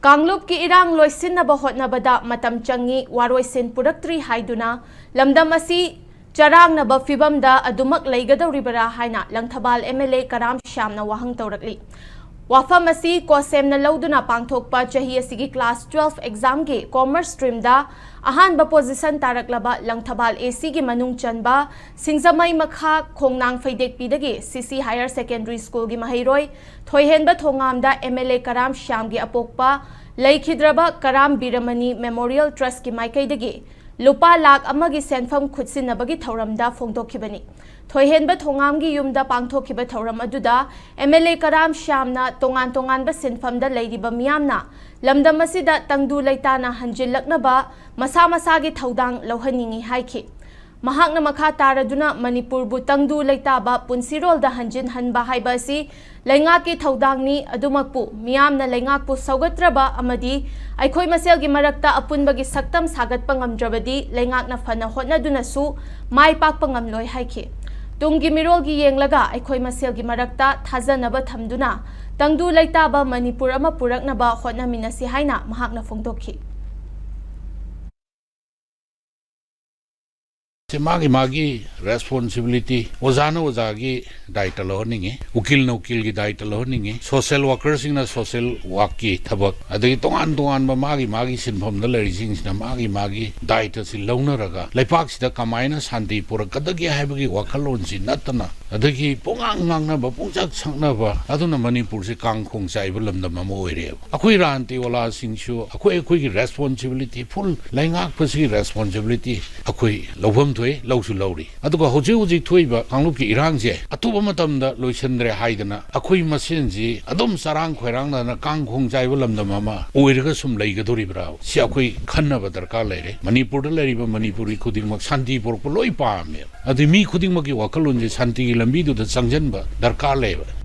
Kanglub ki irang loisin na bahot na bada matam changi waroisin pudaktri haiduna lamdam asi charang na ba fibam da adumak laigadaw ribara haina langthabal MLA Karam Shyam na wahang tawrakli. Wafam asi kosem na lauduna pangthokpa chahi asigi class 12 exam ge commerce stream da ahan ba position taraklaba langthabal AC gi manung chanba singzamai makha khongnang faidek pidagi CC Higher Secondary School gi mahairoi thoihen ba thongam da MLA Karam Shyam gi apokpa laikhidraba Karam Biramani Memorial Trust ki maikai lupa lak amagi senfam khutsinabagi thauramda phongdokhibani thoihenba thongamgi yumda pangthokhiba thauram aduda MLA Karam Shyamna tongan ba senfamda leiriba miyamna lamdam asida tangdu leitana hanjillaknaba masa masagi thaudang lohhaningi haikhi mahakna makha taraduna Manipur bu tangdu leitaba punsirol da hanjin hanba haiba asi laingaki thaudangni adumakpu miyamna laingakpu saugatraba amadi aikhoi maselgi marakta apunbagi saktam sagatpa ngamdrabadi laingakna fana hotnaduna su mai pakpa ngamloi haikhi tunggi mirolgi yenglaga aikhoi maselgi marakta thajanaba thamduna tangdu leitaba Manipur ama puraknaba hotnaminasi haina mahakna phongdokhi Magi responsibility ozana ozagi daita learning ukil na ukil gi daita learning social workers na social work ki thabak adagi tongan ba magi sinphom da leri sing sina magi daita si launa raga laipak sida kamaina santi pura kadagi haibagi wakalon si natana adagi pongang na ba pungchak sangna ba aduna Manipur si kangkhong sai bulamda mamoire akhui ranti wala singsu akhui gi responsibility full laingak phasi responsibility akhui lobham lausu lauri aduga hoji thoiba kanglub ki irang je atuba matam da loisandre haidana akhoi masin ji adum sarang khoirang na kangkhong jaibu lamda mama oiraga sum leigadori bra si akhoi khanna ba darkar leire Manipur da leriba Manipuri khuding mak shanti por loi pa me adu mi khuding mak ki wakalun je shanti ki lambi du da changjan ba darkar leba